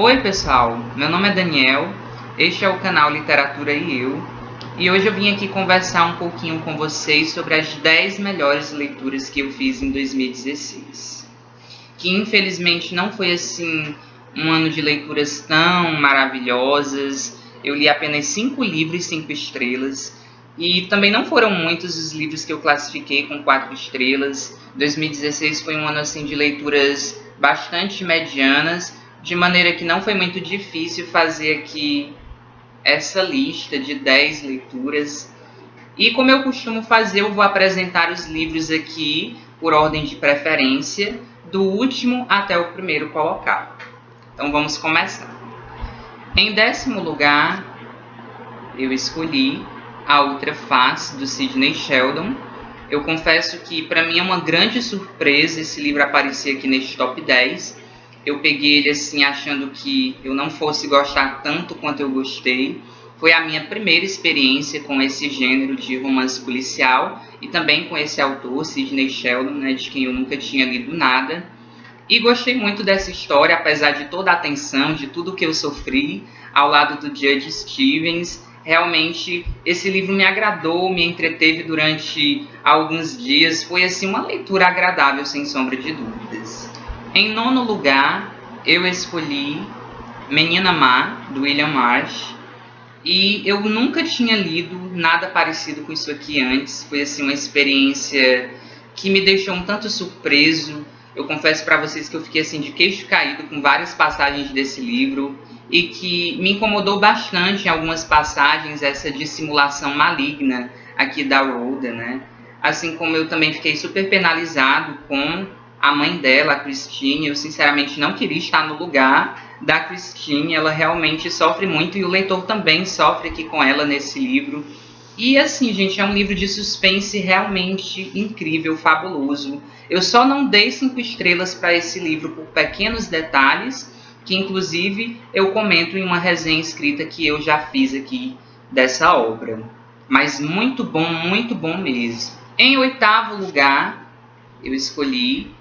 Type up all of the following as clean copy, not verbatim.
Oi pessoal, meu nome é Daniel, este é o canal Literatura e Eu, e hoje eu vim aqui conversar um pouquinho com vocês sobre as 10 melhores leituras que eu fiz em 2016. Que infelizmente não foi assim um ano de leituras tão maravilhosas, eu li apenas 5 livros 5 estrelas, e também não foram muitos os livros que eu classifiquei com 4 estrelas. 2016 foi um ano assim de leituras bastante medianas, de maneira que não foi muito difícil fazer aqui essa lista de 10 leituras. E como eu costumo fazer, eu vou apresentar os livros aqui por ordem de preferência, do último até o primeiro colocado. Então vamos começar. Em 10º lugar, eu escolhi A Outra Face, do Sidney Sheldon. Eu confesso que para mim é uma grande surpresa esse livro aparecer aqui neste top 10. Eu peguei ele assim achando que eu não fosse gostar tanto quanto eu gostei. Foi a minha primeira experiência com esse gênero de romance policial e também com esse autor, Sidney Sheldon, né, de quem eu nunca tinha lido nada. E gostei muito dessa história, apesar de toda a tensão, de tudo que eu sofri ao lado do Judge Stevens. Realmente, esse livro me agradou, me entreteve durante alguns dias. Foi assim uma leitura agradável, sem sombra de dúvidas. Em 9º lugar, eu escolhi Menina Má, do William Marsh. E eu nunca tinha lido nada parecido com isso aqui antes. Foi assim uma experiência que me deixou um tanto surpreso. Eu confesso para vocês que eu fiquei assim de queixo caído com várias passagens desse livro e que me incomodou bastante em algumas passagens essa dissimulação maligna aqui da Rhoda, né? Assim como eu também fiquei super penalizado com a mãe dela, a Christine. Eu sinceramente não queria estar no lugar da Christine, ela realmente sofre muito e o leitor também sofre aqui com ela nesse livro. E assim, gente, é um livro de suspense realmente incrível, fabuloso. Eu só não dei 5 estrelas para esse livro por pequenos detalhes, que inclusive eu comento em uma resenha escrita que eu já fiz aqui dessa obra. Mas muito bom mesmo. Em 8º lugar, eu escolhi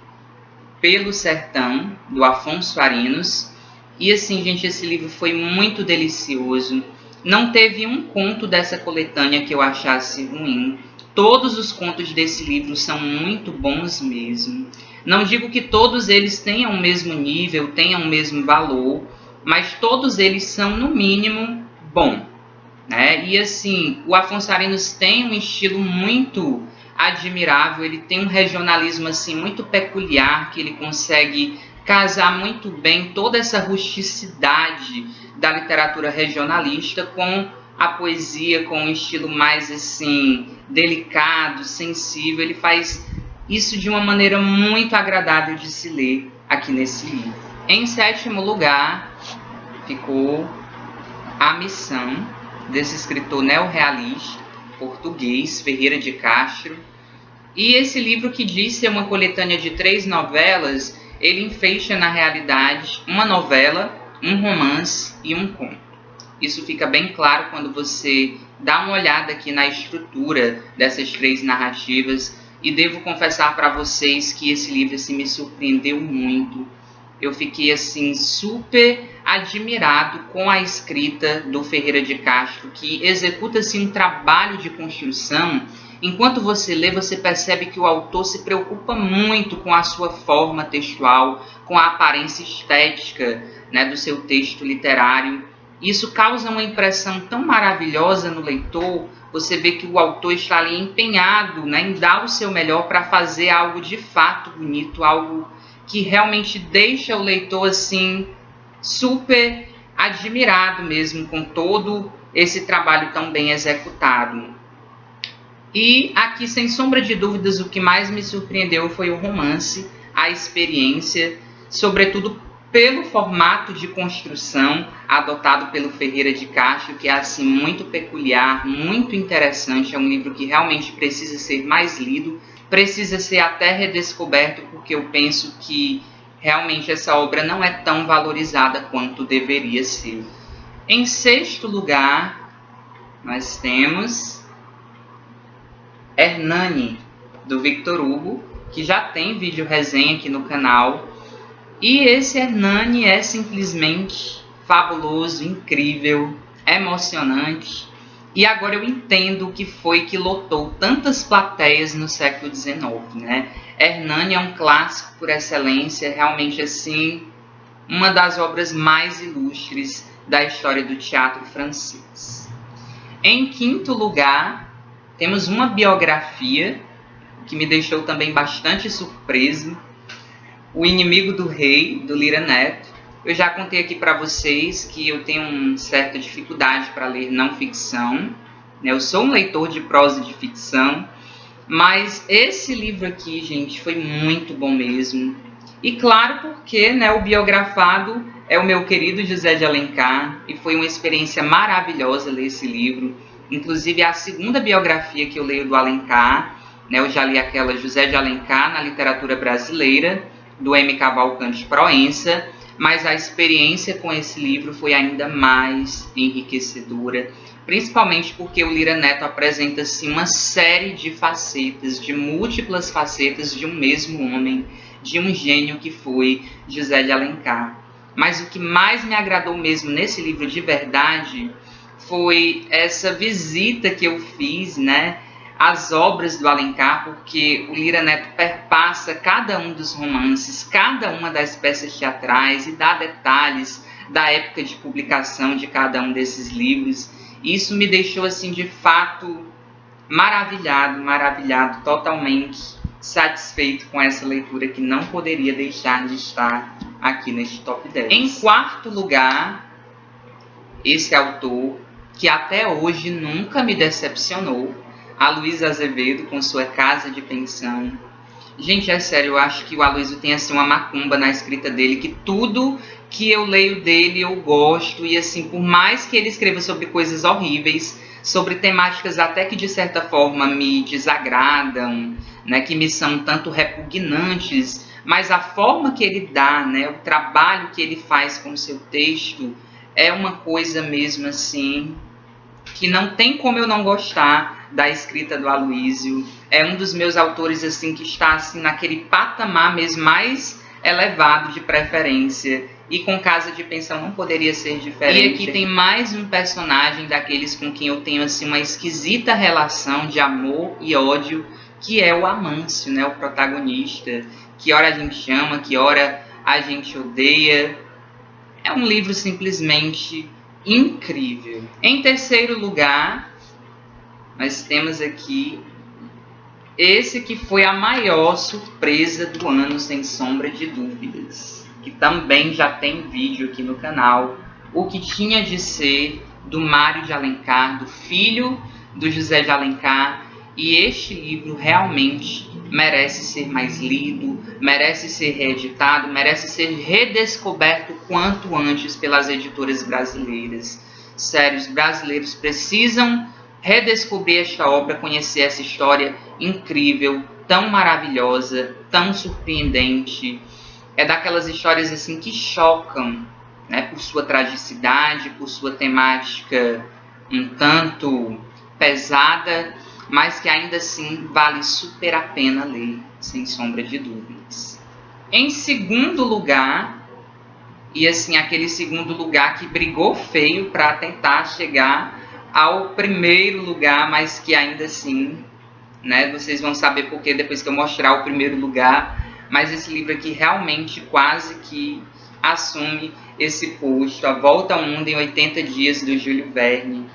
Pelo Sertão, do Afonso Arinos. E assim, gente, esse livro foi muito delicioso. Não teve um conto dessa coletânea que eu achasse ruim. Todos os contos desse livro são muito bons mesmo. Não digo que todos eles tenham o mesmo nível, tenham o mesmo valor, mas todos eles são, no mínimo, bom, né? E assim, o Afonso Arinos tem um estilo muito admirável, ele tem um regionalismo assim muito peculiar, que ele consegue casar muito bem toda essa rusticidade da literatura regionalista com a poesia, com um estilo mais assim delicado, sensível. Ele faz isso de uma maneira muito agradável de se ler aqui nesse livro. Em 7º lugar ficou A Missão, desse escritor neorrealista português, Ferreira de Castro. E esse livro, que diz ser uma coletânea de 3 novelas, ele enfeixa na realidade uma novela, um romance e um conto. Isso fica bem claro quando você dá uma olhada aqui na estrutura dessas 3 narrativas. E devo confessar para vocês que esse livro assim, me surpreendeu muito. Eu fiquei assim super admirado com a escrita do Ferreira de Castro, que executa assim, um trabalho de construção. Enquanto você lê, você percebe que o autor se preocupa muito com a sua forma textual, com a aparência estética, né, do seu texto literário. Isso causa uma impressão tão maravilhosa no leitor. Você vê que o autor está ali empenhado, né, em dar o seu melhor para fazer algo de fato bonito, algo que realmente deixa o leitor assim super admirado mesmo com todo esse trabalho tão bem executado. E aqui, sem sombra de dúvidas, o que mais me surpreendeu foi o romance, a experiência, sobretudo pelo formato de construção adotado pelo Ferreira de Castro, que é assim muito peculiar, muito interessante. É um livro que realmente precisa ser mais lido, precisa ser até redescoberto, porque eu penso que realmente essa obra não é tão valorizada quanto deveria ser. Em 6º lugar, nós temos Hernani, do Victor Hugo, que já tem vídeo resenha aqui no canal. E esse Hernani é simplesmente fabuloso, incrível, emocionante. E agora eu entendo o que foi que lotou tantas plateias no século XIX, né? Hernani é um clássico por excelência, realmente assim, uma das obras mais ilustres da história do teatro francês. Em quinto lugar, temos uma biografia que me deixou também bastante surpreso, O Inimigo do Rei, do Lira Neto. Eu já contei aqui para vocês que eu tenho uma certa dificuldade para ler não ficção. Eu sou um leitor de prosa e de ficção, mas esse livro aqui, gente, foi muito bom mesmo. E claro, porque o biografado é o meu querido José de Alencar, e foi uma experiência maravilhosa ler esse livro. Inclusive, é a segunda biografia que eu leio do Alencar. Eu já li aquela José de Alencar na literatura brasileira, do M. Cavalcante Proença, mas a experiência com esse livro foi ainda mais enriquecedora, principalmente porque o Lira Neto apresenta assim, uma série de facetas, de múltiplas facetas de um mesmo homem, de um gênio que foi José de Alencar. Mas o que mais me agradou mesmo nesse livro de verdade foi essa visita que eu fiz, às obras do Alencar, porque o Lira Neto perpassa cada um dos romances, cada uma das peças teatrais e dá detalhes da época de publicação de cada um desses livros. Isso me deixou, assim, de fato, maravilhado, totalmente satisfeito com essa leitura que não poderia deixar de estar aqui neste top 10. Em quarto lugar, esse autor que até hoje nunca me decepcionou, Aloysio Azevedo, com sua Casa de Pensão. Gente, é sério, eu acho que o Aloysio tem assim, uma macumba na escrita dele, que tudo que eu leio dele eu gosto, e assim, por mais que ele escreva sobre coisas horríveis, sobre temáticas até que de certa forma me desagradam, que me são tanto repugnantes, mas a forma que ele dá, o trabalho que ele faz com o seu texto, é uma coisa mesmo assim, que não tem como eu não gostar da escrita do Aloysio. É um dos meus autores assim que está assim naquele patamar mesmo mais elevado de preferência, e com Casa de Pensão não poderia ser diferente. E aqui tem mais um personagem daqueles com quem eu tenho assim uma esquisita relação de amor e ódio, que é o Amâncio, o protagonista, que ora a gente ama, que ora a gente odeia. É um livro simplesmente incrível. Em terceiro lugar, nós temos aqui esse que foi a maior surpresa do ano, sem sombra de dúvidas, que também já tem vídeo aqui no canal, O que Tinha de Ser, do Mário de Alencar, do filho do José de Alencar. E este livro realmente merece ser mais lido, merece ser reeditado, merece ser redescoberto quanto antes pelas editoras brasileiras. Sério, os brasileiros precisam redescobrir esta obra, conhecer essa história incrível, tão maravilhosa, tão surpreendente. É daquelas histórias assim que chocam, por sua tragicidade, por sua temática um tanto pesada, mas que ainda assim vale super a pena ler, sem sombra de dúvidas. Em segundo lugar, e assim, aquele segundo lugar que brigou feio para tentar chegar ao primeiro lugar, mas que ainda assim, vocês vão saber por que depois que eu mostrar o primeiro lugar, mas esse livro aqui realmente quase que assume esse posto, A Volta ao Mundo em 80 Dias, do Júlio Verne.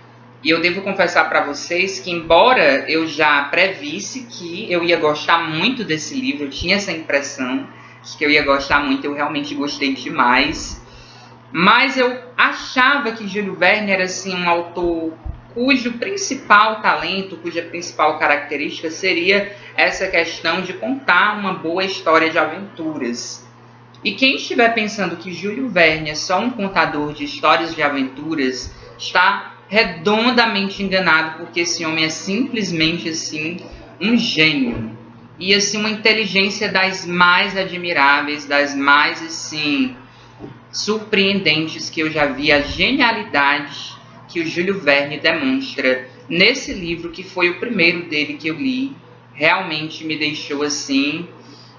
E eu devo confessar para vocês que, embora eu já previsse que eu ia gostar muito desse livro, eu tinha essa impressão de que eu ia gostar muito, eu realmente gostei demais, mas eu achava que Júlio Verne era assim, um autor cujo principal talento, cuja principal característica seria essa questão de contar uma boa história de aventuras. E quem estiver pensando que Júlio Verne é só um contador de histórias de aventuras, está redondamente enganado, porque esse homem é simplesmente assim um gênio, e assim uma inteligência das mais admiráveis, das mais assim surpreendentes que eu já vi. A genialidade que o Júlio Verne demonstra nesse livro, que foi o primeiro dele que eu li, realmente me deixou assim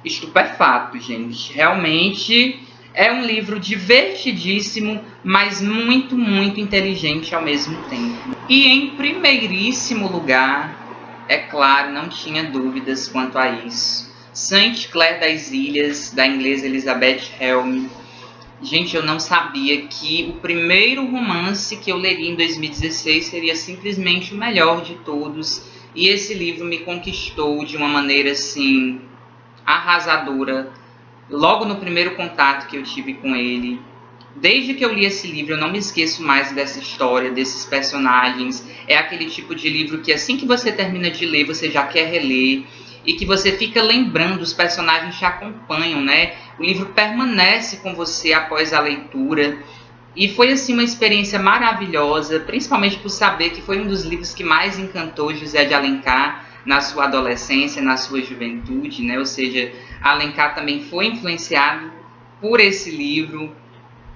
estupefato, gente. Realmente É um livro divertidíssimo, mas muito, muito inteligente ao mesmo tempo. E em primeiríssimo lugar, é claro, não tinha dúvidas quanto a isso, Saint Clair das Ilhas, da inglesa Elizabeth Helme. Gente, eu não sabia que o primeiro romance que eu leria em 2016 seria simplesmente o melhor de todos. E esse livro me conquistou de uma maneira, assim, arrasadora. Logo no primeiro contato que eu tive com ele. Desde que eu li esse livro, eu não me esqueço mais dessa história, desses personagens. É aquele tipo de livro que assim que você termina de ler, você já quer reler. E que você fica lembrando, os personagens te acompanham, né? O livro permanece com você após a leitura. E foi assim uma experiência maravilhosa, principalmente por saber que foi um dos livros que mais encantou José de Alencar na sua adolescência, na sua juventude, né? Ou seja, Alencar também foi influenciado por esse livro.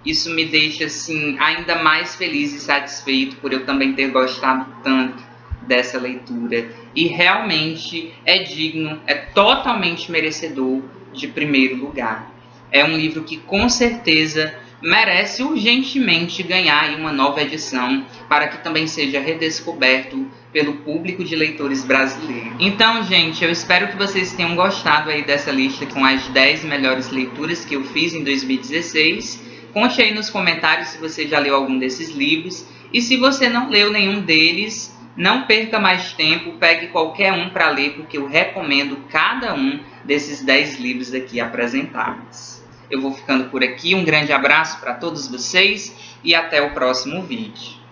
Isso me deixa assim ainda mais feliz e satisfeito por eu também ter gostado tanto dessa leitura. E realmente é digno, é totalmente merecedor de primeiro lugar. É um livro que com certeza merece urgentemente ganhar uma nova edição para que também seja redescoberto pelo público de leitores brasileiros. Então, gente, eu espero que vocês tenham gostado aí dessa lista com as 10 melhores leituras que eu fiz em 2016. Conte aí nos comentários se você já leu algum desses livros. E se você não leu nenhum deles, não perca mais tempo, pegue qualquer um para ler, porque eu recomendo cada um desses 10 livros aqui apresentados. Eu vou ficando por aqui, um grande abraço para todos vocês e até o próximo vídeo.